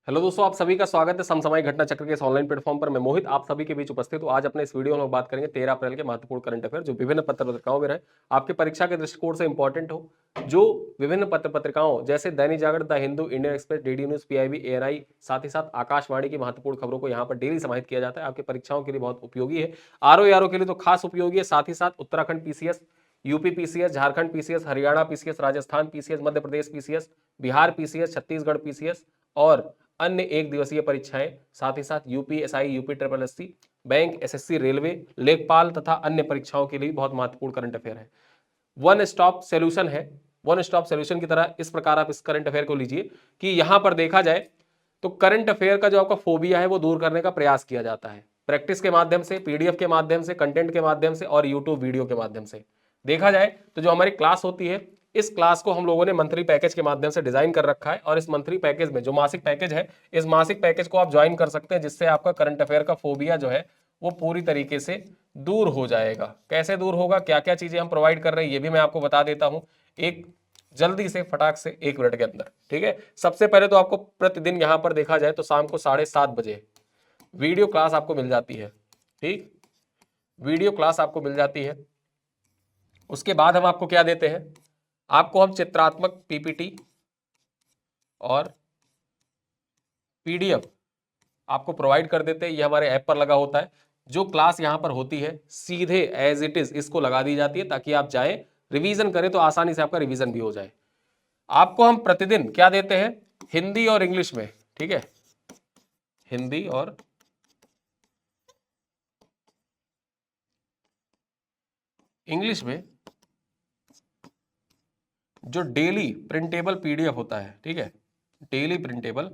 Hello दोस्तों, आप सभी का स्वागत है समसामयिक घटना चक्र के इस ऑनलाइन प्लेटफॉर्म पर। मैं मोहित आप सभी के बीच उपस्थित हूं। आज अपने इस वीडियो में हम बात करेंगे 13 अप्रैल के महत्वपूर्ण करंट अफेयर जो विभिन्न पत्र पत्रिकाओं में रहे, आपके परीक्षा के दृष्टिकोण से इंपॉर्टेंट हो। जो विभिन्न पत्र पत्रिकाओं जैसे Dainik Jagran, the Hindu, Indian Express, DD News, PIB, ANI, साथ ही साथ आकाशवाणी की महत्वपूर्ण खबरों को यहाँ पर डेली समाहित किया जाता है। आपकी परीक्षाओं के लिए बहुत उपयोगी है। आरओ के लिए तो खास उपयोगी है। साथ ही साथ Uttarakhand PCS, UP PCS, Jharkhand PCS, Haryana PCS, Rajasthan PCS, Madhya Pradesh PCS, Bihar PCS, Chhattisgarh PCS और अन्य एक दिवसीय परीक्षाएं, साथ ही साथ UPSI, UP triple SC, bank, SSC, railway, लेखपाल तथा अन्य परीक्षाओं के लिए बहुत महत्वपूर्ण करंट अफेयर है। वन स्टॉप सॉल्यूशन है। वन स्टॉप सॉल्यूशन की तरह इस प्रकार आप इस करंट अफेयर को लीजिए कि यहां पर देखा जाए तो करंट अफेयर का जो आपका फोबिया है वो दूर करने का प्रयास किया जाता है, प्रैक्टिस के माध्यम से, पीडीएफ के माध्यम से, कंटेंट के माध्यम से और यूट्यूब वीडियो के माध्यम से। देखा जाए तो जो हमारी क्लास होती है, इस क्लास को हम लोगों ने मंथली पैकेज के माध्यम से डिजाइन कर रखा है और इस मंथली पैकेज में जो मासिक पैकेज है, इस मासिक पैकेज को आप ज्वाइन कर सकते हैं, जिससे आपका करंट अफेयर का फोबिया जो है वो पूरी तरीके से दूर हो जाएगा। कैसे दूर होगा, क्या क्या चीजें हम प्रोवाइड कर रहे हैं ये भी मैं आपको बता देता हूं, एक जल्दी से फटाक से 1 मिनट के अंदर। ठीक है, सबसे पहले तो आपको प्रतिदिन यहां पर देखा जाए तो शाम को 7:30 बजे वीडियो क्लास आपको मिल जाती है। ठीक, वीडियो क्लास आपको मिल जाती है। उसके बाद हम आपको क्या देते हैं, आपको हम चित्रात्मक पीपीटी और पीडीएफ आपको प्रोवाइड कर देते हैं। ये हमारे ऐप पर लगा होता है। जो क्लास यहां पर होती है सीधे एज इट इज इसको लगा दी जाती है ताकि आप जाएं, रिवीजन करें तो आसानी से आपका रिवीजन भी हो जाए। आपको हम प्रतिदिन क्या देते हैं, हिंदी और इंग्लिश में। ठीक है, हिंदी और इंग्लिश में जो डेली प्रिंटेबल पीडीएफ होता है, ठीक है, डेली प्रिंटेबल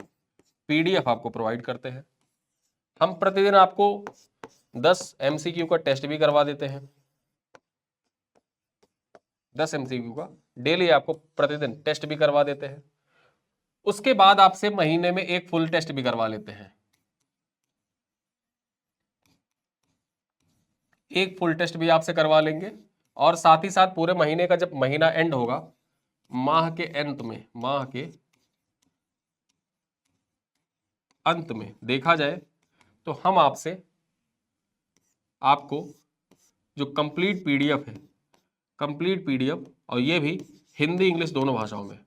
पीडीएफ आपको प्रोवाइड करते हैं। हम प्रतिदिन आपको 10 एमसीक्यू का टेस्ट भी करवा देते हैं। 10 एमसीक्यू का डेली आपको प्रतिदिन टेस्ट भी करवा देते हैं। उसके बाद आपसे महीने में एक फुल टेस्ट भी करवा लेते हैं। एक फुल टेस्ट भी आपसे करवा लेंगे और साथ ही साथ पूरे महीने का जब महीना एंड होगा, माह के अंत में, माह के अंत में देखा जाए तो हम आपसे आपको जो कंप्लीट पीडीएफ है, कंप्लीट पीडीएफ, और ये भी हिंदी इंग्लिश दोनों भाषाओं में,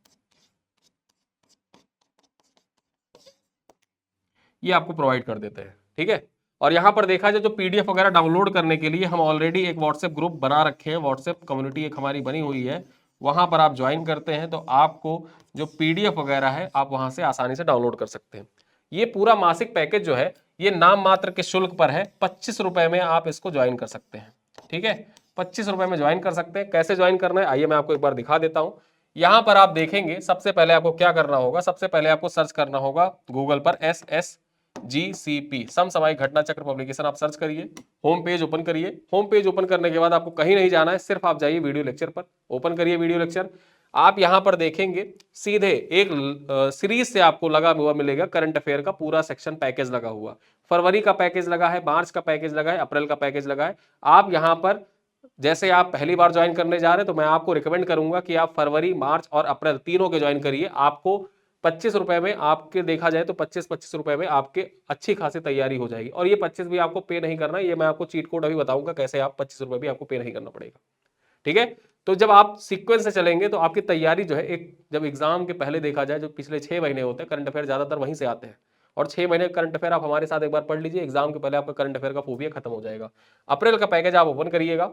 ये आपको प्रोवाइड कर देते हैं। ठीक है, और यहां पर देखा जाए जो पीडीएफ वगैरह डाउनलोड करने के लिए हम ऑलरेडी एक व्हाट्सएप ग्रुप बना रखे हैं, व्हाट्सएप कम्युनिटी एक हमारी बनी हुई है। वहां पर आप ज्वाइन करते हैं तो आपको जो पीडीएफ वगैरह है आप वहां से आसानी से डाउनलोड कर सकते हैं। ये पूरा मासिक पैकेज जो है ये नाम मात्र के शुल्क पर है। 25 रुपए में आप इसको ज्वाइन कर सकते हैं। ठीक है, 25 रुपए में ज्वाइन कर सकते हैं। कैसे ज्वाइन करना है आइए मैं आपको एक बार दिखा देता हूं। यहां पर आप देखेंगे सबसे पहले आपको क्या करना होगा, सबसे पहले आपको सर्च करना होगा गूगल पर SSGCP समसामयिक घटना चक्र पब्लिकेशन आप सर्च करिए। होम पेज ओपन करिए। होम पेज ओपन करने के बाद आपको कहीं नहीं जाना है, सिर्फ आप जाइए वीडियो लेक्चर पर। ओपन करिए वीडियो लेक्चर। आप यहां पर देखेंगे सीधे एक सीरीज से आपको लगा हुआ मिलेगा करंट अफेयर का पूरा सेक्शन पैकेज लगा हुआ। फरवरी का पैकेज लगा है, मार्च का पैकेज लगा है, अप्रैल का पैकेज लगा है। आप यहां पर जैसे आप पहली बार ज्वाइन करने जा रहे हैं तो मैं आपको रिकमेंड करूंगा कि आप फरवरी, मार्च और अप्रैल तीनों के ज्वाइन करिए। आपको 25 रुपए में आपके देखा जाए तो 25-25 रुपए में आपके अच्छी खासी तैयारी हो जाएगी। और ये 25 भी आपको पे नहीं करना, ये मैं आपको चीट कोड अभी बताऊंगा कैसे आप 25 रुपए भी आपको पे नहीं करना पड़ेगा। ठीक है, तो जब आप सीक्वेंस से चलेंगे तो आपकी तैयारी जो है, एक जब एग्जाम के पहले देखा जाए जो पिछले 6 महीने होते हैं करंट अफेयर ज्यादातर वहीं से आते हैं, और 6 महीने करंट अफेयर आप हमारे साथ एक बार पढ़ लीजिए, एग्जाम के पहले आपका करंट अफेयर का फोबिया खत्म हो जाएगा। अप्रैल का पैकेज आप ओपन करिएगा।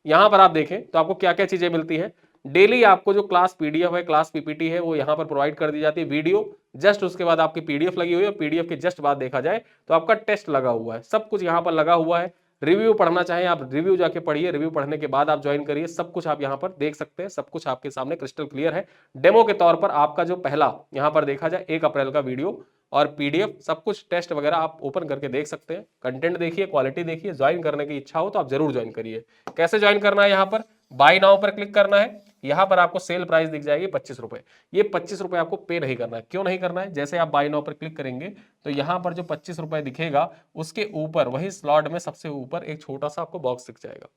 यहां पर आप देखें तो आपको क्या क्या चीजें मिलती है। डेली आपको जो क्लास पीडीएफ है, क्लास पीपीटी है, वो यहां पर प्रोवाइड कर दी जाती है। वीडियो जस्ट उसके बाद आपकी पीडीएफ लगी हुई है, पीडीएफ के जस्ट बाद देखा जाए तो आपका टेस्ट लगा हुआ है। सब कुछ यहां पर लगा हुआ है। रिव्यू पढ़ना चाहें आप रिव्यू जाके पढ़िए, रिव्यू पढ़ने के बाद आप ज्वाइन करिए। सब कुछ आप यहां पर देख सकते हैं, सब कुछ आपके सामने क्रिस्टल क्लियर है। डेमो के तौर पर आपका जो पहला यहां पर देखा जाए 1 अप्रैल का वीडियो और पीडीएफ, सब कुछ टेस्ट वगैरह आप ओपन करके देख सकते हैं। कंटेंट देखिए, क्वालिटी देखिए। ज्वाइन करने की इच्छा हो तो आप जरूर ज्वाइन करिए। कैसे ज्वाइन करना है, यहाँ पर बाय नाउ पर क्लिक करना है। यहां पर आपको सेल प्राइस दिख जाएगी 25 रुपए। ये 25 रुपए आपको पे नहीं करना है। क्यों नहीं करना है, जैसे आप बाय नाउ पर क्लिक करेंगे तो यहां पर जो 25 रुपए दिखेगा उसके ऊपर वही स्लॉट में सबसे ऊपर एक छोटा सा आपको बॉक्स दिख जाएगा,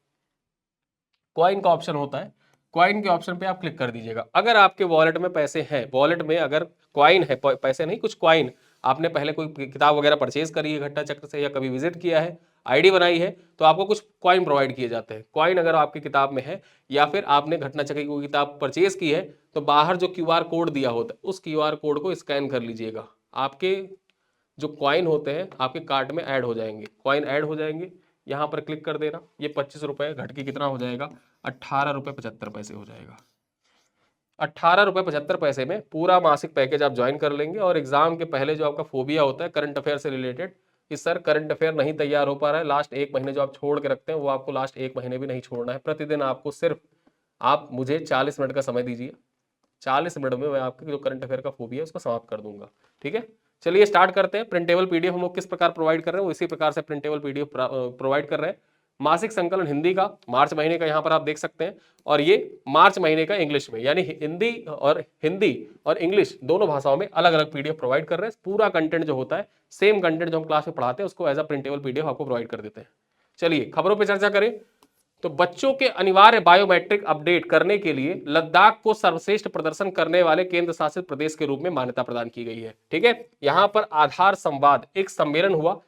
क्वाइन का ऑप्शन होता है। क्वाइन के ऑप्शन पे आप क्लिक कर दीजिएगा। अगर आपके वॉलेट में पैसे हैं, वॉलेट में अगर क्वाइन है, पैसे नहीं कुछ क्वाइन आपने पहले कोई किताब वगैरह परचेज करी है घटना चक्र से या कभी विजिट किया है, आईडी बनाई है, तो आपको कुछ कॉइन प्रोवाइड किए जाते हैं। कॉइन अगर आपकी किताब में है या फिर आपने घटना चक्र की कोई किताब परचेज की है तो बाहर जो क्यूआर कोड दिया होता है उस क्यूआर कोड को स्कैन कर लीजिएगा, आपके जो कॉइन होते हैं आपके कार्ट में ऐड हो जाएंगे, कॉइन ऐड हो जाएंगे। यहाँ पर क्लिक कर देना, ये 25 रुपये घट के कितना हो जाएगा, 18 रुपये 75 पैसे हो जाएगा। 18 रुपये 75 पैसे में पूरा मासिक पैकेज आप ज्वाइन कर लेंगे। और एग्जाम के पहले जो आपका फोबिया होता है करंट अफेयर से रिलेटेड कि सर करंट अफेयर नहीं तैयार हो पा रहा है, लास्ट 1 महीने जो आप छोड़ के रखते हैं वो आपको लास्ट 1 महीने भी नहीं छोड़ना है। प्रतिदिन आपको सिर्फ आप मुझे 40 मिनट का समय दीजिए, 40 मिनट में मैं आपके जो करंट अफेयर का फोबिया है उसको समाप्त कर दूंगा। ठीक है, चलिए स्टार्ट करते हैं। प्रिंटेबल पीडीएफ हम लोग किस प्रकार प्रोवाइड कर रहे हैं, उसी प्रकार से प्रिंटेबल पीडीएफ प्रोवाइड कर रहे हैं। मासिक संकलन हिंदी का मार्च महीने का यहाँ पर आप देख सकते हैं, और ये मार्च महीने का इंग्लिश में, यानी हिंदी और इंग्लिश दोनों भाषाओं में अलग अलग पीडीएफ प्रोवाइड कर रहे हैं। पूरा कंटेंट जो होता है सेम कंटेंट जो हम क्लास में पढ़ाते हैं उसको एज अ प्रिंटेबल पीडीएफ आपको प्रोवाइड कर देते हैं। चलिए खबरों पर चर्चा करें तो बच्चों के अनिवार्य बायोमेट्रिक अपडेट करने के लिए लद्दाख को सर्वश्रेष्ठ प्रदर्शन करने वाले केंद्र शासित प्रदेश के रूप में मान्यता प्रदान की गई है। ठीक है, यहां पर आधार संवाद एक सम्मेलन हुआ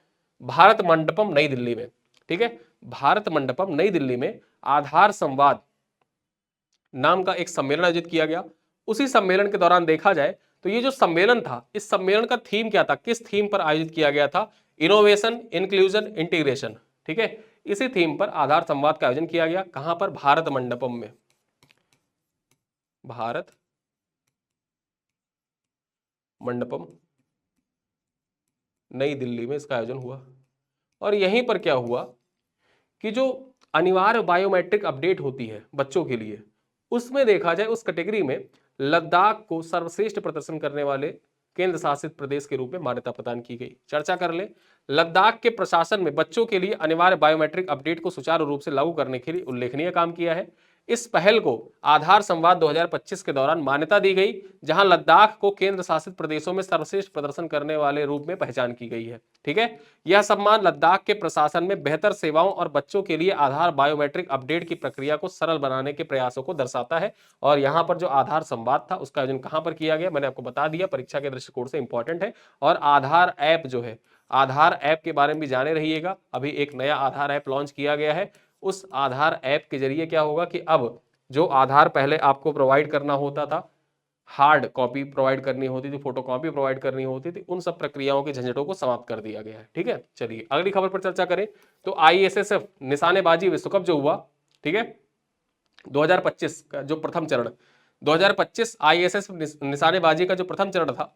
भारत मंडपम नई दिल्ली में। ठीक है, भारत मंडपम नई दिल्ली में आधार संवाद नाम का एक सम्मेलन आयोजित किया गया। उसी सम्मेलन के दौरान देखा जाए तो ये जो सम्मेलन था, इस सम्मेलन का थीम क्या था, किस थीम पर आयोजित किया गया था, इनोवेशन, इंक्लूजन, इंटीग्रेशन। ठीक है, इसी थीम पर आधार संवाद का आयोजन किया गया। कहां पर, भारत मंडपम में, भारत मंडपम नई दिल्ली में इसका आयोजन हुआ। और यहीं पर क्या हुआ कि जो अनिवार्य बायोमेट्रिक अपडेट होती है बच्चों के लिए, उसमें देखा जाए उस कैटेगरी में लद्दाख को सर्वश्रेष्ठ प्रदर्शन करने वाले केंद्र शासित प्रदेश के रूप में मान्यता प्रदान की गई। चर्चा कर ले, लद्दाख के प्रशासन में बच्चों के लिए अनिवार्य बायोमेट्रिक अपडेट को सुचारू रूप से लागू करने के लिए उल्लेखनीय काम किया है। इस पहल को आधार संवाद 2025 के दौरान मान्यता दी गई, जहां लद्दाख को केंद्र शासित प्रदेशों में सर्वश्रेष्ठ प्रदर्शन करने वाले रूप में पहचान की गई है। ठीक है, यह सम्मान लद्दाख के प्रशासन में बेहतर सेवाओं और बच्चों के लिए आधार बायोमेट्रिक अपडेट की प्रक्रिया को सरल बनाने के प्रयासों को दर्शाता है। और यहां पर जो आधार संवाद था उसका आयोजन कहां पर किया गया, मैंने आपको बता दिया, परीक्षा के दृष्टिकोण से इंपॉर्टेंट है। और आधार ऐप जो है, आधार ऐप के बारे में भी जाने रहिएगा। अभी एक नया आधार ऐप लॉन्च किया गया है। उस आधार ऐप के जरिए क्या होगा कि अब जो आधार पहले आपको प्रोवाइड करना होता था, हार्ड कॉपी प्रोवाइड करनी होती थी, फोटो कॉपी प्रोवाइड करनी होती थी, उन सब प्रक्रियाओं के झंझटों को समाप्त कर दिया गया है। ठीक है, चलिए अगली खबर पर चर्चा करें तो आईएसएसएफ निशानेबाजी विश्व कप जो हुआ, ठीक है, 2025 का जो प्रथम चरण, 2025 आईएसएसएफ निशानेबाजी का जो प्रथम चरण था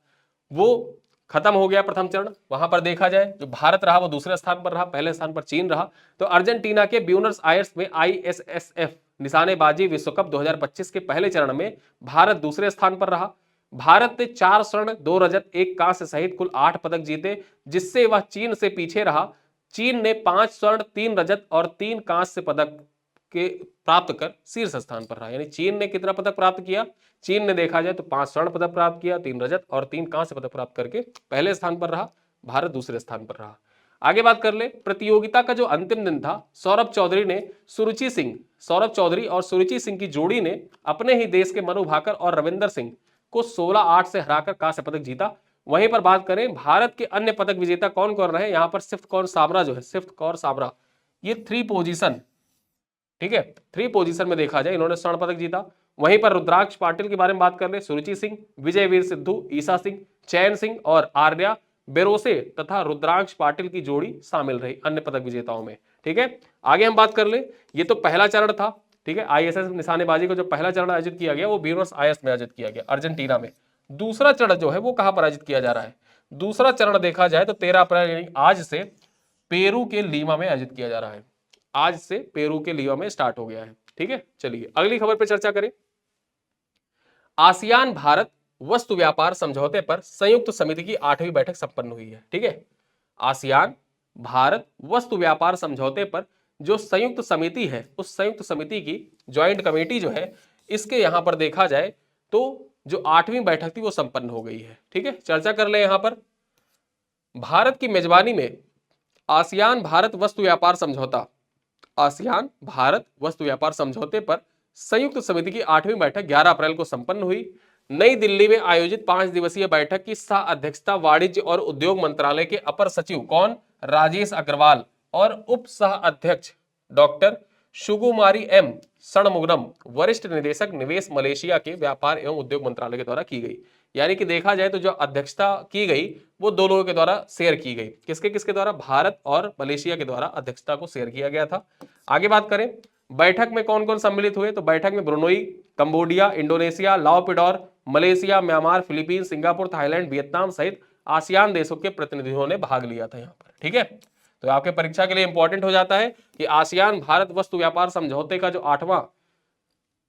वो खत्म हो गया। प्रथम चरण वहां पर देखा जाए जो भारत रहा वो दूसरे स्थान पर रहा, पहले स्थान पर चीन रहा। तो अर्जेंटीना के ब्यूनस आयर्स में आईएसएसएफ निशानेबाजी विश्व कप 2025 के पहले चरण में भारत दूसरे स्थान पर रहा। भारत ने 4 स्वर्ण 2 रजत 1 कांस्य सहित कुल 8 पदक जीते, जिससे वह चीन से पीछे रहा। चीन ने 5 स्वर्ण 3 रजत और 3 कांस्य पदक के प्राप्त कर शीर्ष स्थान पर रहा। यानी चीन ने कितना पदक प्राप्त किया, चीन ने देखा जाए तो 5 स्वर्ण पदक प्राप्त किया, 3 रजत और 3 कांस्य पदक प्राप्त करके पहले स्थान पर रहा। भारत दूसरे स्थान पर रहा। आगे बात कर ले, प्रतियोगिता का जो अंतिम दिन था, सौरभ चौधरी और सुरुचि सिंह की जोड़ी ने अपने ही देश के मनु भाकर और रविंदर सिंह को 16-8 से हराकर कांस्य पदक जीता। वहीं पर बात करें भारत के अन्य पदक विजेता कौन कौन रहे, यहां पर सिफ्त कौर साबरा ये 3 पोजीशन, ठीक है, 3 पोजीशन में देखा जाए इन्होंने स्वर्ण पदक जीता। वहीं पर रुद्राक्ष पाटिल के बारे में बात कर ले, सुरुचि सिंह, विजयवीर सिद्धू, ईसा सिंह, चैन सिंह और आर्या बेरोसे तथा रुद्राक्ष पाटिल की जोड़ी शामिल रही अन्य पदक विजेताओं में। ठीक है, आगे हम बात कर ले, ये तो पहला चरण था। ठीक है, आईएसएस निशानेबाजी का जो पहला चरण आयोजित किया गया वो ब्यूनस आयर्स में आयोजित किया गया, अर्जेंटीना में। दूसरा चरण जो है वो कहां पर आयोजित किया जा रहा है, दूसरा चरण देखा जाए तो 13 अप्रैल यानी आज से पेरू के लीमा में आयोजित किया जा रहा है। आज से पेरू के लीमा में स्टार्ट हो गया है। ठीक है, चलिए अगली खबर पर चर्चा करें। आसियान भारत वस्तु व्यापार समझौते पर संयुक्त समिति की 8वीं बैठक संपन्न हुई है। ठीक है, आसियान भारत वस्तु व्यापार समझौते पर जो संयुक्त समिति है, उस संयुक्त समिति की ज्वाइंट कमेटी जो है, इसके यहां पर देखा जाए तो जो 8वीं बैठक थी वो संपन्न हो गई है। ठीक है, चर्चा कर ले। यहां पर भारत की मेजबानी में आसियान भारत वस्तु व्यापार समझौता, आसियान भारत वस्तु व्यापार समझौते पर संयुक्त समिति की 8वीं बैठक 11 अप्रैल को संपन्न हुई। नई दिल्ली में आयोजित 5 दिवसीय बैठक की सह अध्यक्षता वाणिज्य और उद्योग मंत्रालय के अपर सचिव कौन, राजेश अग्रवाल, और उप सह अध्यक्ष डॉक्टर सुकुमारी एम षणमुगम, वरिष्ठ निदेशक निवेश मलेशिया के व्यापार एवं उद्योग मंत्रालय के द्वारा की गई। यानी कि देखा जाए तो जो अध्यक्षता की गई वो दो लोगों के द्वारा शेयर की गई। किसके किसके द्वारा? भारत और मलेशिया के द्वारा अध्यक्षता को शेयर किया गया था। आगे बात करें, बैठक में कौन कौन सम्मिलित हुए? तो बैठक में ब्रुनोई, कंबोडिया, इंडोनेशिया, लाओपिडोर, Malaysia, Myanmar, Philippines, Singapore, Thailand, Vietnam सहित आसियान देशों के प्रतिनिधियों ने भाग लिया था यहाँ पर। ठीक है, तो आपके परीक्षा के लिए इंपॉर्टेंट हो जाता है कि आसियान भारत वस्तु व्यापार समझौते का जो 8वां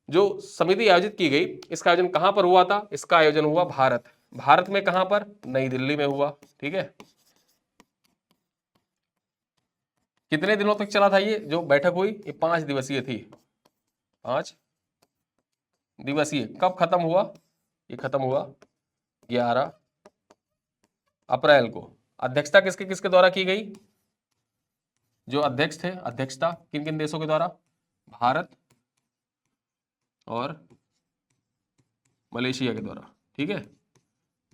जो समिति आयोजित की गई, इसका आयोजन कहां पर हुआ था? इसका आयोजन हुआ भारत में। कहां पर? नई दिल्ली में हुआ। ठीक है, कितने दिनों तक चला था ये जो बैठक हुई? ये 5 दिवसीय थी। 5 दिवसीय। कब खत्म हुआ? ये खत्म हुआ 11 अप्रैल को। अध्यक्षता किसके किसके द्वारा की गई? जो अध्यक्ष थे, अध्यक्षता किन किन देशों के द्वारा? भारत और मलेशिया के द्वारा। ठीक है,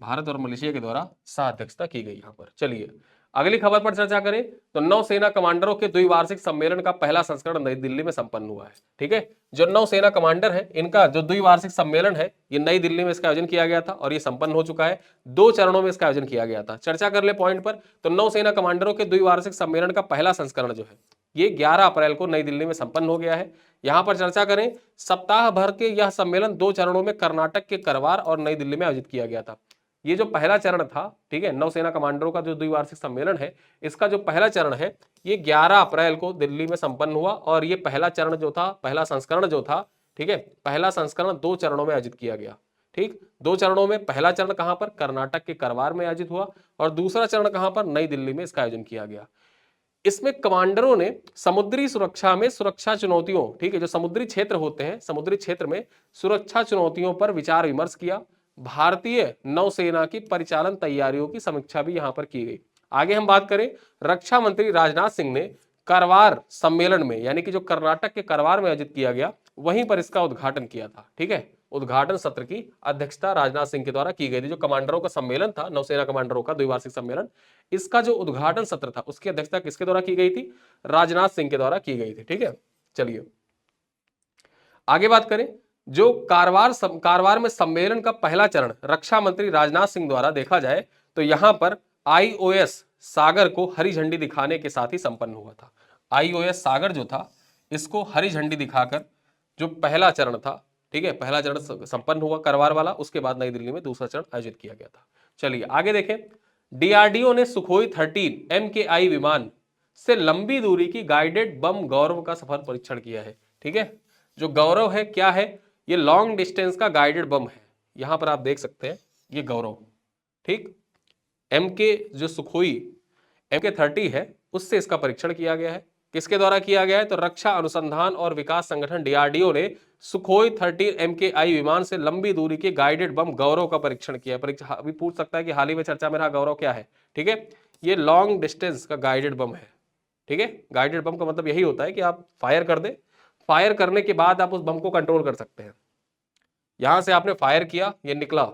भारत और मलेशिया के द्वारा सह अध्यक्षता की गई यहाँ पर। चलिए अगली खबर पर चर्चा करें तो नौसेना कमांडरों के द्विवार्षिक सम्मेलन का पहला संस्करण नई दिल्ली में संपन्न हुआ है। ठीक है, जो नौसेना कमांडर है इनका जो द्विवार्षिक सम्मेलन है ये नई दिल्ली में इसका आयोजन किया गया था और ये संपन्न हो चुका है। 2 चरणों में इसका आयोजन किया गया था। चर्चा कर ले पॉइंट पर। तो नौसेना कमांडरों के द्विवार्षिक सम्मेलन का पहला संस्करण जो है ये 11 अप्रैल को नई दिल्ली में संपन्न हो गया है। यहां पर चर्चा करें, सप्ताह भर के यह सम्मेलन 2 चरणों में कर्नाटक के करवार और नई दिल्ली में आयोजित किया गया था। ये जो पहला चरण था, ठीक है, नौसेना कमांडरों का जो द्विवार्षिक सम्मेलन है इसका जो पहला चरण है ये 11 अप्रैल को दिल्ली में संपन्न हुआ और ये पहला चरण जो था, पहला संस्करण जो था, ठीक है, पहला संस्करण 2 चरणों में आयोजित किया गया। ठीक, 2 चरणों में। पहला चरण कहां पर? कर्नाटक के करवार में आयोजित हुआ और दूसरा चरण कहां पर? नई दिल्ली में इसका आयोजन किया गया। इसमें कमांडरों ने समुद्री सुरक्षा में सुरक्षा चुनौतियों, ठीक है, जो समुद्री क्षेत्र होते हैं, समुद्री क्षेत्र में सुरक्षा चुनौतियों पर विचार विमर्श किया। भारतीय नौसेना की परिचालन तैयारियों की समीक्षा भी यहां पर की गई। आगे हम बात करें, रक्षा मंत्री राजनाथ सिंह ने करवार सम्मेलन में, यानी कि जो कर्नाटक के करवार में आयोजित किया गया, वहीं पर इसका उद्घाटन किया था। ठीक है, उद्घाटन सत्र की अध्यक्षता राजनाथ सिंह के द्वारा की गई थी। जो कमांडरों का सम्मेलन था, नौसेना कमांडरों का द्विवार्षिक सम्मेलन, इसका जो उद्घाटन सत्र था उसकी अध्यक्षता किसके द्वारा की गई थी? राजनाथ सिंह के द्वारा की गई थी। ठीक है, चलिए आगे बात करें, जो कारवार में सम्मेलन का पहला चरण रक्षा मंत्री राजनाथ सिंह द्वारा देखा जाए तो यहां पर IOS सागर को हरी झंडी दिखाने के साथ ही संपन्न हुआ था। IOS सागर जो था इसको हरी झंडी दिखाकर जो पहला चरण था, ठीक है, पहला चरण संपन्न हुआ करवार वाला। उसके बाद नई दिल्ली में दूसरा चरण आयोजित किया गया था। चलिए आगे देखें, DRDO ने सुखोई 13 MKI विमान से लंबी दूरी की गाइडेड बम गौरव का सफल परीक्षण किया है। ठीक है, जो गौरव है क्या है? ये लॉन्ग डिस्टेंस का गाइडेड बम है। यहां पर आप देख सकते हैं ये गौरव। ठीक, MK जो सुखोई MK-30 है उससे इसका परीक्षण किया गया है। किसके द्वारा किया गया है? तो रक्षा अनुसंधान और विकास संगठन DRDO ने सुखोई 13 MKI विमान से लंबी दूरी के गाइडेड बम गौरव का परीक्षण किया। परीक्षा अभी पूछ सकता है कि हाल ही में चर्चा में रहा गौरव क्या है। ठीक है, ये लॉन्ग डिस्टेंस का गाइडेड बम है। ठीक है, गाइडेड बम का मतलब यही होता है कि आप फायर कर दे, फायर करने के बाद आप उस बम को कंट्रोल कर सकते हैं। यहां से आपने फायर किया, ये निकला,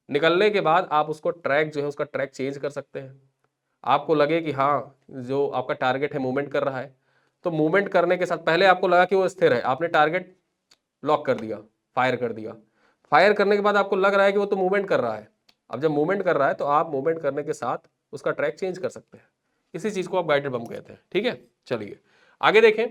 निकलने के बाद आप उसको ट्रैक जो है उसका ट्रैक चेंज कर सकते हैं। आपको लगे कि हाँ जो आपका टारगेट है मूवमेंट कर रहा है, तो मूवमेंट करने के साथ पहले आपको लगा कि वो स्थिर है, आपने टारगेट लॉक कर दिया, फायर कर दिया। फायर करने के बाद आपको लग रहा है कि वो तो मूवमेंट कर रहा है। अब जब मूवमेंट कर रहा है तो आप मूवमेंट करने के साथ उसका ट्रैक चेंज कर सकते हैं। इसी चीज को आप गाइडेड बम कहते हैं। ठीक है, चलिए आगे देखें,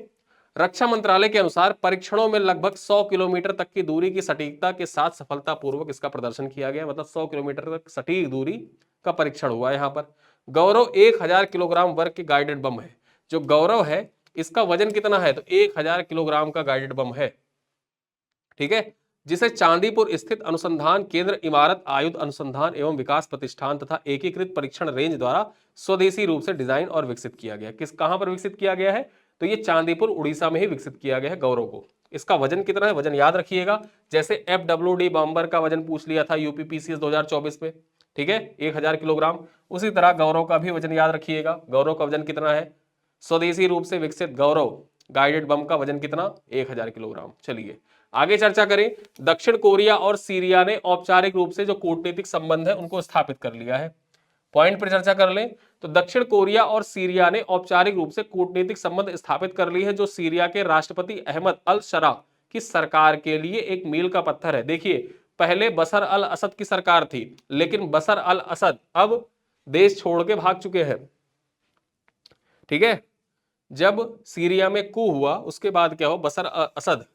रक्षा मंत्रालय के अनुसार परीक्षणों में लगभग 100 किलोमीटर तक की दूरी की सटीकता के साथ सफलतापूर्वक इसका प्रदर्शन किया गया। मतलब 100 किलोमीटर तक सटीक दूरी का परीक्षण हुआ। यहाँ पर गौरव 1000 किलोग्राम वर्ग की गाइडेड बम है। जो गौरव है इसका वजन कितना है? तो 1000 किलोग्राम का गाइडेड बम है। ठीक है, जिसे चांदीपुर स्थित अनुसंधान केंद्र, इमारत, आयुध अनुसंधान एवं विकास प्रतिष्ठान तथा एकीकृत परीक्षण रेंज द्वारा स्वदेशी रूप से डिजाइन और विकसित किया गया। कहां पर विकसित किया गया है? तो ये चांदीपुर उड़ीसा में ही विकसित किया गया है गौरव को। इसका वजन कितना है? वजन याद रखिएगा, जैसे FWD बॉम्बर का वजन पूछ लिया था UPPCS 2024 में, ठीक है, 1000 किलोग्राम। उसी तरह गौरव का भी वजन याद रखिएगा। गौरव का वजन कितना है? स्वदेशी रूप से विकसित गौरव गाइडेड बम का वजन कितना? 1000 किलोग्राम। चलिए आगे चर्चा करें, दक्षिण कोरिया और सीरिया ने औपचारिक रूप से जो कूटनीतिक संबंध है उनको स्थापित कर लिया है। पॉइंट पर चर्चा कर लें तो दक्षिण कोरिया और सीरिया ने औपचारिक रूप से कूटनीतिक संबंध स्थापित कर ली है, जो सीरिया के राष्ट्रपति अहमद अल शरा की सरकार के लिए एक मील का पत्थर है। देखिए, पहले बशर अल असद की सरकार थी, लेकिन बशर अल असद अब देश छोड़ के भाग चुके हैं। ठीक है, जब सीरिया में कू हुआ उसके बाद क्या हो, बशर असद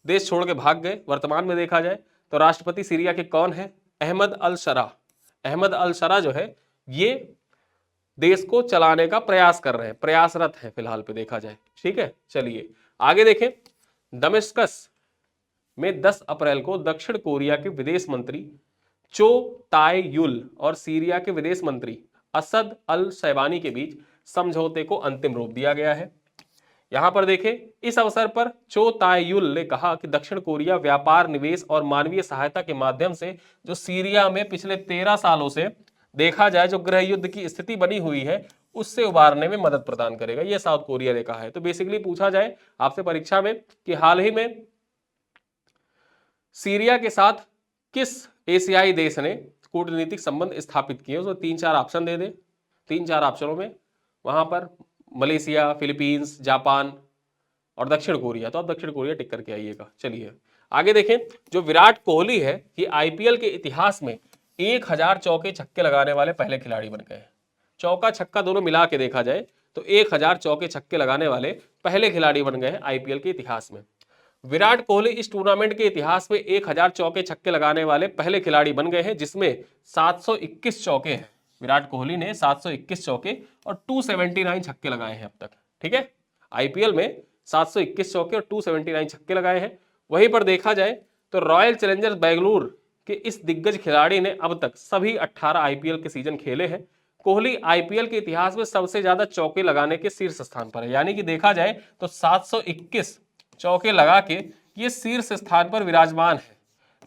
देश छोड़ के भाग गए। वर्तमान में देखा जाए तो राष्ट्रपति सीरिया के कौन है, अहमद अल शरा। अहमद अल शरा जो है ये देश को चलाने का प्रयास कर रहे हैं, प्रयासरत है फिलहाल पे देखा जाए। ठीक है, चलिए आगे देखें। दमिश्कस में 10 अप्रैल को दक्षिण कोरिया के विदेश मंत्री चो ताए युल और सीरिया के विदेश मंत्री असद अल शैबानी के बीच समझौते को अंतिम रूप दिया गया है। यहां पर देखें, इस अवसर पर चो ताए युल ने कहा कि दक्षिण कोरिया व्यापार, निवेश और मानवीय सहायता के माध्यम से जो सीरिया में पिछले 13 सालों से देखा जाए जो गृह युद्ध की स्थिति बनी हुई है उससे उबारने में मदद प्रदान करेगा, यह साउथ कोरिया ने कहा है। तो बेसिकली पूछा जाए आपसे परीक्षा में कि हाल ही में सीरिया के साथ किस एशियाई देश ने कूटनीतिक संबंध स्थापित किए, उसको 3-4 ऑप्शन दे दे। 3-4 ऑप्शनों में वहां पर मलेशिया, फिलीपींस, जापान और दक्षिण कोरिया, तो आप दक्षिण कोरिया टिक करके आइएगा। चलिए आगे देखें, जो विराट कोहली है कि आईपीएल के इतिहास में 1000 चौके छक्के लगाने वाले पहले खिलाड़ी बन गए हैं। चौका छक्का दोनों मिला के देखा जाए तो 1000 चौके छक्के लगाने वाले पहले खिलाड़ी बन गए हैं आईपीएल के इतिहास में। विराट कोहली इस टूर्नामेंट के इतिहास में 1000 चौके छक्के लगाने वाले पहले खिलाड़ी बन गए हैं, जिसमें 721 चौके हैं। विराट कोहली ने 721 चौके और 279 छक्के लगाए हैं अब तक। ठीक है, आईपीएल में 721 चौके और 279 छक्के लगाए हैं। वहीं पर देखा जाए तो रॉयल चैलेंजर्स बेंगलुरु के इस दिग्गज खिलाड़ी ने अब तक सभी 18 आईपीएल के सीजन खेले हैं। कोहली आईपीएल के इतिहास में सबसे ज्यादा चौके लगाने के शीर्ष स्थान पर है, यानी कि देखा जाए तो 721 चौके लगा के ये शीर्ष स्थान पर विराजमान है।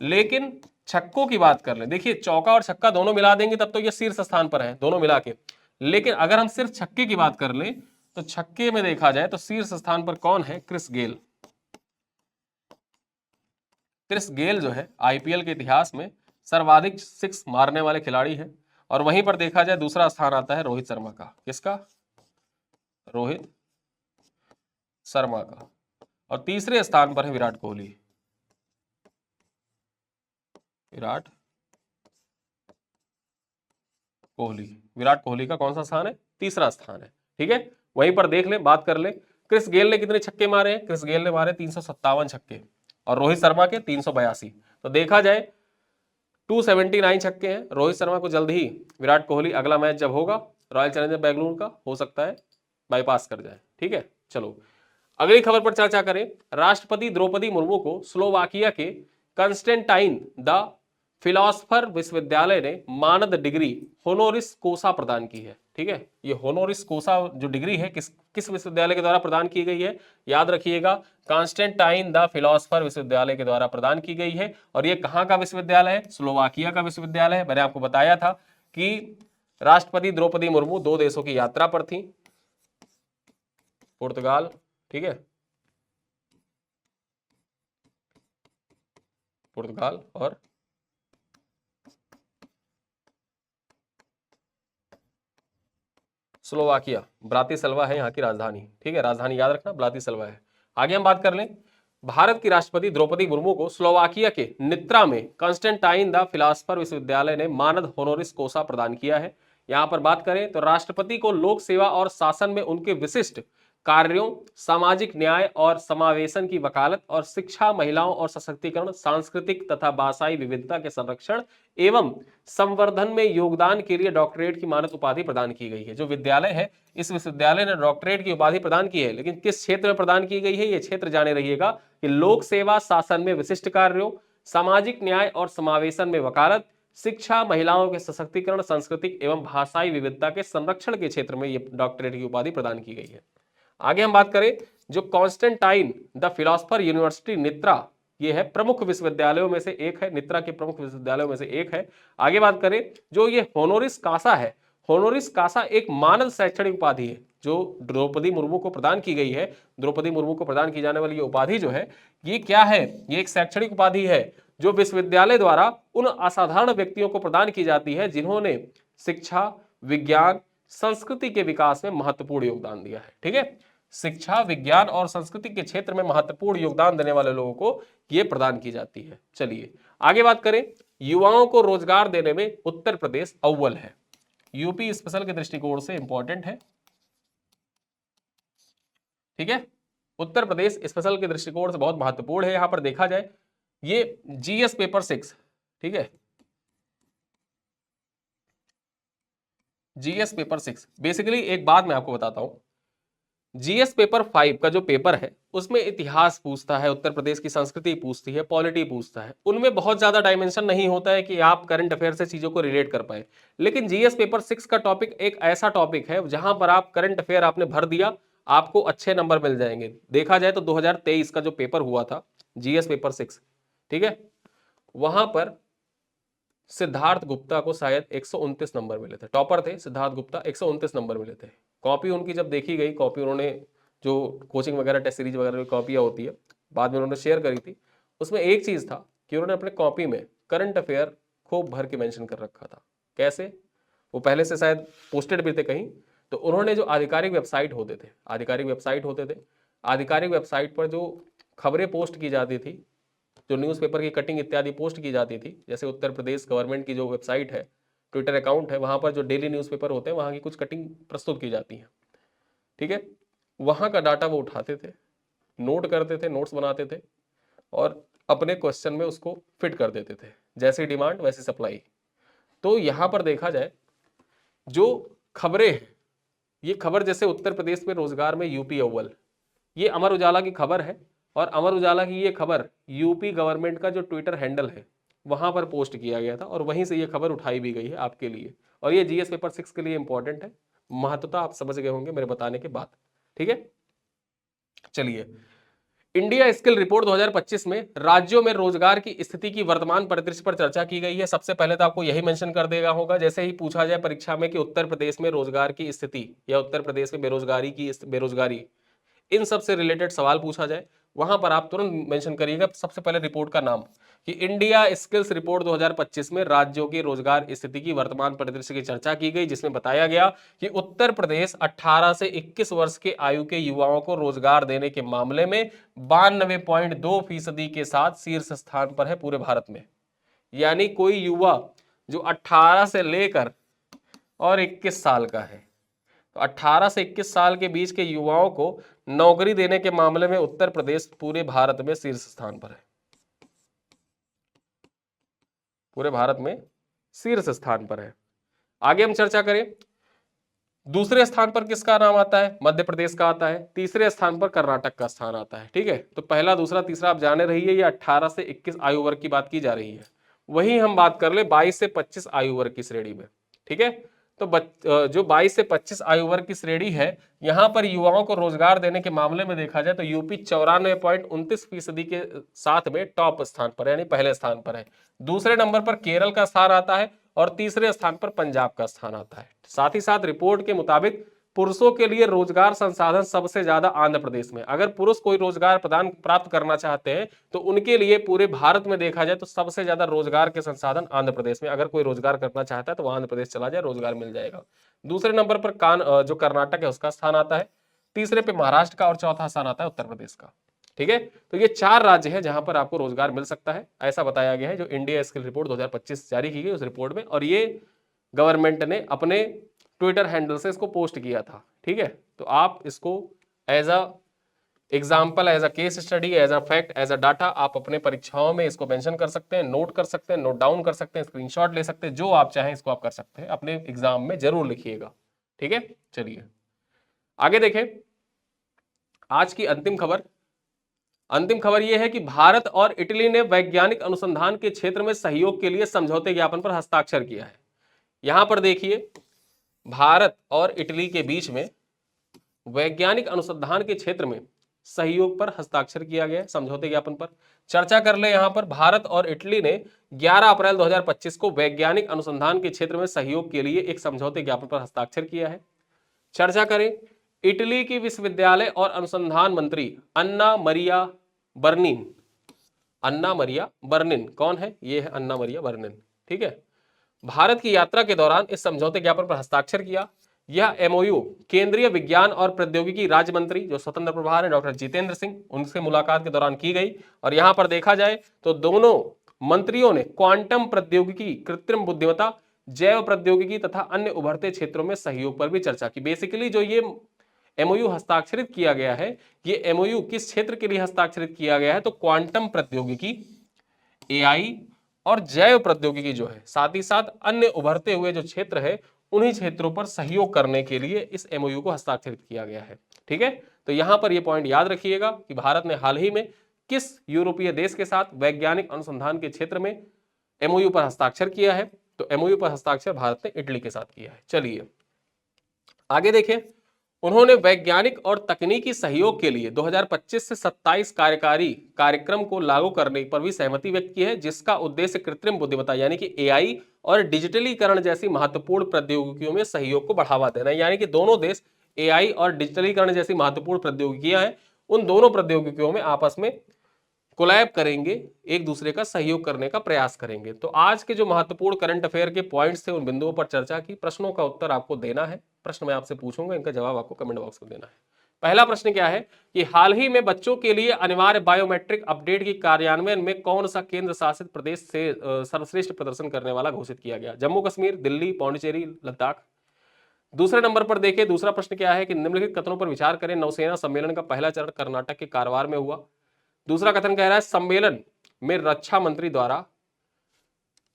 लेकिन छक्कों की बात कर ले, देखिए चौका और छक्का दोनों मिला देंगे तब तो ये शीर्ष स्थान पर है दोनों मिला के। लेकिन अगर हम सिर्फ छक्के की बात कर ले तो छक्के में देखा जाए तो शीर्ष स्थान पर कौन है, क्रिस गेल। क्रिस गेल जो है आईपीएल के इतिहास में सर्वाधिक 6 मारने वाले खिलाड़ी हैं। और वहीं पर देखा जाए दूसरा स्थान आता है रोहित शर्मा का। किसका, रोहित शर्मा का। और तीसरे स्थान पर है विराट कोहली। विराट कोहली का कौन सा स्थान है, तीसरा स्थान है। ठीक है, वहीं पर देख ले, बात कर ले क्रिस गेल ने कितने छक्के मारे हैं। क्रिस गेल ने मारे 357 छक्के और रोहित शर्मा के 382। तो देखा जाए 279 छक्के हैं रोहित शर्मा को। जल्द ही विराट कोहली अगला मैच जब होगा रॉयल चैलेंजर्स बेंगलुरु का, हो सकता है बाईपास कर जाए। ठीक है, चलो अगली खबर पर चर्चा करें। राष्ट्रपति द्रौपदी मुर्मू को स्लोवाकिया के कंस्टेंटाइन द फिलोसफर विश्वविद्यालय ने मानद डिग्री होनोरिस कोसा प्रदान की है। ठीक है, ये होनोरिस कोसा जो डिग्री है किस विश्वविद्यालय के द्वारा प्रदान की गई है, याद रखिएगा कॉन्स्टेंटाइन द फिलोसफर विश्वविद्यालय के द्वारा प्रदान की गई है। और ये कहाँ का विश्वविद्यालय है, स्लोवाकिया का विश्वविद्यालय है। मैंने आपको बताया था कि राष्ट्रपति द्रौपदी मुर्मू 2 देशों की यात्रा पर थी, पुर्तगाल, ठीक है, पुर्तगाल और स्लोवाकिया। ब्रातिस्लावा है यहाँ की राजधानी। ठीक है, राजधानी याद रखना ब्रातिस्लावा है। आगे हम बात कर लें, भारत की राष्ट्रपति द्रौपदी मुर्मू को स्लोवाकिया के नित्रा में कॉन्स्टेंटाइन द फिलोसफर विश्वविद्यालय ने मानद होनोरिस कोसा प्रदान किया है। यहाँ पर बात करें तो राष्ट्रपति को लोक सेवा और शासन में उनके विशिष्ट कार्यों, सामाजिक न्याय और समावेशन की वकालत और शिक्षा, महिलाओं और सशक्तिकरण, सांस्कृतिक तथा भाषाई विविधता के संरक्षण एवं संवर्धन में योगदान के लिए डॉक्टरेट की मानद उपाधि प्रदान की गई है। जो विद्यालय है, इस विश्वविद्यालय ने डॉक्टरेट की उपाधि प्रदान की है, लेकिन किस क्षेत्र में प्रदान की गई है, ये क्षेत्र जाने रहिएगा कि लोक सेवा शासन में विशिष्ट कार्यों, सामाजिक न्याय और समावेशन में वकालत, शिक्षा, महिलाओं के सशक्तिकरण, सांस्कृतिक एवं भाषाई विविधता के संरक्षण के क्षेत्र में ये डॉक्टरेट की उपाधि प्रदान की गई है। आगे हम बात करें, जो कॉन्स्टेंटाइन द फिलोसफर यूनिवर्सिटी नित्रा, ये है प्रमुख विश्वविद्यालयों में से एक है, नित्रा के प्रमुख विश्वविद्यालयों में से एक है। आगे बात करें, जो ये होनोरिस कासा है, होनोरिस कासा एक मानद शैक्षणिक उपाधि है जो द्रौपदी मुर्मू को प्रदान की गई है। द्रौपदी मुर्मू को प्रदान की जाने वाली ये उपाधि जो है ये क्या है, ये एक शैक्षणिक उपाधि है जो विश्वविद्यालय द्वारा उन असाधारण व्यक्तियों को प्रदान की जाती है जिन्होंने शिक्षा, विज्ञान, संस्कृति के विकास में महत्वपूर्ण योगदान दिया है। ठीक है, शिक्षा, विज्ञान और संस्कृति के क्षेत्र में महत्वपूर्ण योगदान देने वाले लोगों को यह प्रदान की जाती है। चलिए आगे बात करें, युवाओं को रोजगार देने में उत्तर प्रदेश अव्वल है। यूपी स्पेशल के दृष्टिकोण से इंपॉर्टेंट है। ठीक है, उत्तर प्रदेश स्पेशल के दृष्टिकोण से बहुत महत्वपूर्ण है। यहां पर देखा जाए ये जीएस पेपर 6, ठीक है, जीएस पेपर 6 बेसिकली एक बात मैं आपको बताता हूं, जीएस पेपर 5 का जो पेपर है उसमें इतिहास पूछता है, उत्तर प्रदेश की संस्कृति पूछती है, पॉलिटी पूछता है। उनमें बहुत ज्यादा डायमेंशन नहीं होता है कि आप करंट अफेयर से चीजों को रिलेट कर पाए। लेकिन जीएस पेपर 6 का टॉपिक एक ऐसा टॉपिक है जहां पर आप करंट अफेयर आपने भर दिया, आपको अच्छे नंबर मिल जाएंगे। देखा जाए तो 2023 का जो पेपर हुआ था जीएस पेपर 6, ठीक है, वहां पर सिद्धार्थ गुप्ता को शायद 129 नंबर मिले थे, टॉपर थे सिद्धार्थ गुप्ता, 129 नंबर मिले थे। कॉपी उनकी जब देखी गई, कॉपी उन्होंने जो कोचिंग वगैरह टेस्ट सीरीज वगैरह की कॉपियाँ होती है बाद में उन्होंने शेयर करी थी, उसमें एक चीज़ था कि उन्होंने अपने कॉपी में करंट अफेयर खूब भर के मेंशन कर रखा था। कैसे, वो पहले से शायद पोस्टेड भी थे कहीं, तो उन्होंने जो आधिकारिक वेबसाइट होते थे, आधिकारिक वेबसाइट पर जो खबरें पोस्ट की जाती थी, जो न्यूज़पेपर की कटिंग इत्यादि पोस्ट की जाती थी, जैसे उत्तर प्रदेश गवर्नमेंट की जो वेबसाइट है, ट्विटर अकाउंट है, वहाँ पर जो डेली न्यूज़पेपर होते हैं वहाँ की कुछ कटिंग प्रस्तुत की जाती है। ठीक है, वहाँ का डाटा वो उठाते थे, नोट करते थे, नोट्स बनाते थे और अपने क्वेश्चन में उसको फिट कर देते थे, जैसी डिमांड वैसी सप्लाई। तो यहाँ पर देखा जाए जो खबरें हैं, ये खबर जैसे उत्तर प्रदेश में रोजगार में यूपी अव्वल, ये अमर उजाला की खबर है और अमर उजाला की ये खबर यूपी गवर्नमेंट का जो ट्विटर हैंडल है वहां पर पोस्ट किया गया था और वहीं से ये खबर उठाई भी गई है आपके लिए। और ये जीएस पेपर 6 के लिए इंपॉर्टेंट है, महत्वता आप समझ गए होंगे मेरे बताने के बाद। ठीक है, चलिए इंडिया स्किल रिपोर्ट 2025 में राज्यों में रोजगार की स्थिति की वर्तमान परिदृश्य पर चर्चा की गई है। सबसे पहले तो आपको यही मेंशन कर देगा होगा, जैसे ही पूछा जाए परीक्षा में कि उत्तर प्रदेश में रोजगार की स्थिति या उत्तर प्रदेश में बेरोजगारी इन सब से रिलेटेड सवाल पूछा जाए, वहां पर आप तुरंत मेंशन करिएगा सबसे पहले रिपोर्ट का नाम कि इंडिया स्किल्स रिपोर्ट 2025 में राज्यों की रोजगार स्थिति की वर्तमान परिदृश्य की चर्चा की गई, जिसमें बताया गया कि उत्तर प्रदेश 18 से 21 वर्ष के आयु के युवाओं को रोजगार देने के मामले में 92.2% के साथ शीर्ष स्थान पर है पूरे भारत में। यानी कोई युवा जो 18 से लेकर और 21 साल का है, तो 18 से 21 साल के बीच के युवाओं को नौकरी देने के मामले में उत्तर प्रदेश पूरे भारत में शीर्ष स्थान पर है, पूरे भारत में शीर्ष स्थान पर है। आगे हम चर्चा करें, दूसरे स्थान पर किसका नाम आता है, मध्य प्रदेश का आता है, तीसरे स्थान पर कर्नाटक का स्थान आता है। ठीक है, तो पहला दूसरा तीसरा आप जाने रहिए, ये 18 से 21 आयु वर्ग की बात की जा रही है। वहीं हम बात कर ले 22 से 25 आयु वर्ग की श्रेणी में। ठीक है, तो जो 22 से 25 आयु वर्ग की श्रेणी है, यहां पर युवाओं को रोजगार देने के मामले में देखा जाए तो यूपी 94.29% के साथ में टॉप स्थान पर, यानी पहले स्थान पर है। दूसरे नंबर पर केरल का स्थान आता है और तीसरे स्थान पर पंजाब का स्थान आता है। साथ ही साथ रिपोर्ट के मुताबिक पुरुषों के लिए रोजगार संसाधन सबसे ज्यादा आंध्र प्रदेश में। अगर पुरुष कोई रोजगार प्रदान प्राप्त करना चाहते हैं तो उनके लिए पूरे भारत में देखा जाए तो सबसे ज्यादा रोजगार के संसाधन आंध्र प्रदेश में। अगर कोई रोजगार करना चाहता है तो वह आंध्र प्रदेश चला जाए, रोजगार मिल जाएगा। दूसरे नंबर पर जो कर्नाटक है उसका स्थान आता है, तीसरे पे महाराष्ट्र का और चौथा स्थान आता है उत्तर प्रदेश का। ठीक है, तो ये 4 राज्य है जहां पर आपको रोजगार मिल सकता है, ऐसा बताया गया है जो इंडिया स्किल रिपोर्ट 2025 जारी की गई उस रिपोर्ट में। और ये गवर्नमेंट ने अपने ट्विटर हैंडल से इसको पोस्ट किया था। ठीक है, तो आप इसको as a example, as a case study, as a fact, as a data आप अपने परीक्षाओं में इसको मेंशन कर सकते हैं, नोट कर सकते हैं, नोट डाउन कर सकते हैं, स्क्रीनशॉट ले सकते हैं, जो आप चाहें इसको आप कर सकते हैं, अपने एग्जाम में जरूर लिखिएगा। ठीक है, चलिए आगे देखें आज की अंतिम खबर यह है कि भारत और इटली ने वैज्ञानिक अनुसंधान के क्षेत्र में सहयोग के लिए समझौते ज्ञापन पर हस्ताक्षर किया है। यहां पर देखिए भारत और इटली के बीच में वैज्ञानिक अनुसंधान के क्षेत्र में सहयोग पर हस्ताक्षर किया गया है, समझौते ज्ञापन पर। चर्चा कर ले यहां पर, भारत और इटली ने 11 अप्रैल 2025 को वैज्ञानिक अनुसंधान के क्षेत्र में सहयोग के लिए एक समझौते ज्ञापन पर हस्ताक्षर किया है। चर्चा करें, इटली की विश्वविद्यालय और अनुसंधान मंत्री अन्ना मरिया बर्निन, अन्ना मरिया बर्निन कौन है? ये है अन्ना मरिया बर्निन, ठीक है। भारत की यात्रा के दौरान इस समझौते ज्ञापन पर हस्ताक्षर किया। यह एमओयू केंद्रीय विज्ञान और प्रौद्योगिकी राज्य मंत्री जो स्वतंत्र प्रभार है डॉक्टर जितेंद्र सिंह, उनसे मुलाकात के दौरान की गई। और यहां पर देखा जाए तो दोनों मंत्रियों ने क्वांटम प्रौद्योगिकी, कृत्रिम बुद्धिमत्ता, जैव प्रौद्योगिकी तथा अन्य उभरते क्षेत्रों में सहयोग पर भी चर्चा की। बेसिकली जो ये एमओयू हस्ताक्षरित किया गया है, ये एमओयू किस क्षेत्र के लिए हस्ताक्षरित किया गया है? तो क्वांटम प्रौद्योगिकी, एआई और जैव प्रौद्योगिकी जो है, साथ ही साथ अन्य उभरते हुए जो क्षेत्र है, उन्हीं क्षेत्रों पर सहयोग करने के लिए इस एमओयू को हस्ताक्षरित किया गया है, ठीक है। तो यहां पर यह पॉइंट याद रखिएगा कि भारत ने हाल ही में किस यूरोपीय देश के साथ वैज्ञानिक अनुसंधान के क्षेत्र में एमओयू पर हस्ताक्षर किया है? तो एमओयू पर हस्ताक्षर भारत ने इटली के साथ किया है। चलिए आगे देखें, उन्होंने वैज्ञानिक और तकनीकी सहयोग के लिए 2025 से 27 कार्यकारी कार्यक्रम को लागू करने पर भी सहमति व्यक्त की है, जिसका उद्देश्य कृत्रिम बुद्धिमत्ता यानी कि एआई और डिजिटलीकरण जैसी महत्वपूर्ण प्रौद्योगिकियों में सहयोग को बढ़ावा देना। यानी कि दोनों देश एआई और डिजिटलीकरण जैसी महत्वपूर्ण प्रौद्योगिकियां हैं, उन दोनों प्रौद्योगिकियों में आपस में कोलैब करेंगे, एक दूसरे का सहयोग करने का प्रयास करेंगे। तो आज के जो महत्वपूर्ण करंट अफेयर के पॉइंट्स थे, उन बिंदुओं पर चर्चा की। प्रश्नों का उत्तर आपको देना है, प्रश्न मैं आपसे पूछूंगा, इनका जवाब आपको कमेंट बॉक्स में देना है। पहला प्रश्न क्या है कि हाल ही में बच्चों के लिए अनिवार्य बायोमेट्रिक अपडेट की कार्यान्वयन में कौन सा केंद्र शासित प्रदेश से सर्वश्रेष्ठ प्रदर्शन करने वाला घोषित किया गया? जम्मू कश्मीर, दिल्ली, पौंडीचेरी, लद्दाख। दूसरे नंबर पर देखिए, दूसरा प्रश्न क्या है कि निम्नलिखित कथनों पर विचार करें। नौसेना सम्मेलन का पहला चरण कर्नाटक के कारवार में हुआ। दूसरा कथन कह रहा है सम्मेलन में रक्षा मंत्री द्वारा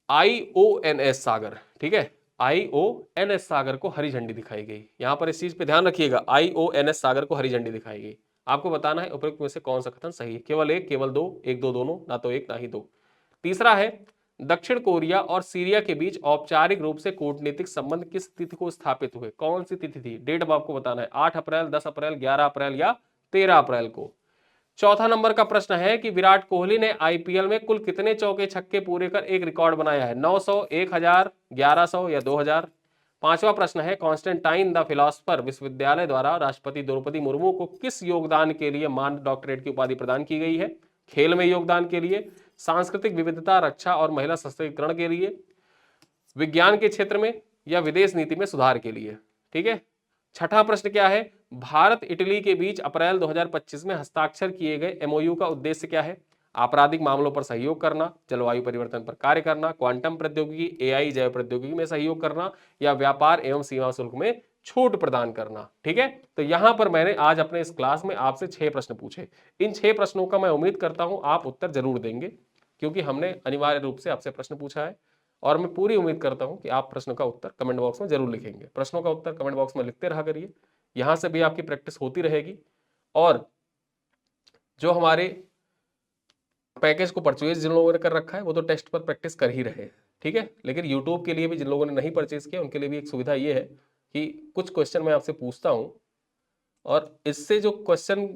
आईओएनएस सागर, ठीक है, आईओएनएस सागर को हरी झंडी दिखाई गई। यहां पर इस चीज पे ध्यान रखिएगा, आईओएनएस सागर को हरी झंडी दिखाई गई। आपको बताना है उपयुक्त में से कौन सा कथन सही है। केवल एक, केवल दो, एक दो दोनों, ना तो एक ना ही दो। तीसरा है दक्षिण कोरिया और सीरिया के बीच औपचारिक रूप से कूटनीतिक संबंध किस तिथि को स्थापित हुए? कौन सी तिथि थी? डेट अब आपको बताना है, 8 अप्रैल, 10 अप्रैल, 11 अप्रैल या 13 अप्रैल को। चौथा नंबर का प्रश्न है कि विराट कोहली ने आईपीएल में कुल कितने चौके छक्के पूरे कर एक रिकॉर्ड बनाया है? 900, 1000, 1100 या 2000। पांचवा प्रश्न है कॉन्स्टेंटाइन द फिलोसफर विश्वविद्यालय द्वारा राष्ट्रपति द्रौपदी मुर्मू को किस योगदान के लिए मानद डॉक्टरेट की उपाधि प्रदान की गई है? खेल में योगदान के लिए, सांस्कृतिक विविधता, रक्षा और महिला सशक्तिकरण के लिए, विज्ञान के क्षेत्र में या विदेश नीति में सुधार के लिए, ठीक है। छठा प्रश्न क्या है? भारत इटली के बीच अप्रैल 2025 में हस्ताक्षर किए गए एमओयू का उद्देश्य क्या है? आपराधिक मामलों पर सहयोग करना, जलवायु परिवर्तन पर कार्य करना, क्वांटम प्रौद्योगिकी, एआई, जैव प्रौद्योगिकी में सहयोग करना या व्यापार एवं सीमा शुल्क में छूट प्रदान करना, ठीक है। तो यहां पर मैंने आज अपने इस क्लास में आपसे 6 प्रश्न पूछे। इन 6 प्रश्नों का मैं उम्मीद करता हूं आप उत्तर जरूर देंगे, क्योंकि हमने अनिवार्य रूप से आपसे प्रश्न पूछा है और मैं पूरी उम्मीद करता हूं कि आप प्रश्नों का उत्तर कमेंट बॉक्स में जरूर लिखेंगे। प्रश्नों का उत्तर कमेंट बॉक्स में लिखते रहा करिए, यहां से भी आपकी प्रैक्टिस होती रहेगी। और जो हमारे पैकेज को परचेज जिन लोगों ने कर रखा है वो तो टेस्ट पर प्रैक्टिस कर ही रहे हैं, ठीक है। लेकिन यूट्यूब के लिए भी जिन लोगों ने नहीं परचेज किया उनके लिए भी एक सुविधा ये है कि कुछ क्वेश्चन मैं आपसे पूछता हूँ और इससे जो क्वेश्चन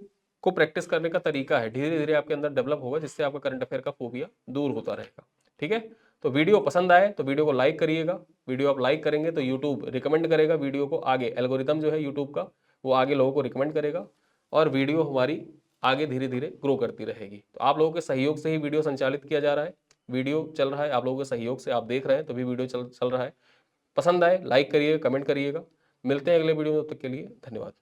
को प्रैक्टिस करने का तरीका है धीरे धीरे आपके अंदर डेवलप होगा, जिससे आपका करंट अफेयर का फोबिया दूर होता रहेगा, ठीक है। तो वीडियो पसंद आए तो वीडियो को लाइक करिएगा। वीडियो आप लाइक करेंगे तो यूट्यूब रिकमेंड करेगा वीडियो को आगे, एल्गोरिथम जो है यूट्यूब का वो आगे लोगों को रिकमेंड करेगा और वीडियो हमारी आगे धीरे धीरे ग्रो करती रहेगी। तो आप लोगों के सहयोग से ही वीडियो संचालित किया जा रहा है, वीडियो चल रहा है, आप लोगों के सहयोग से आप देख रहे हैं तो भी वीडियो चल रहा है। पसंद आए लाइक करिएगा, कमेंट करिएगा। मिलते हैं अगले वीडियो में, तब तक के लिए धन्यवाद।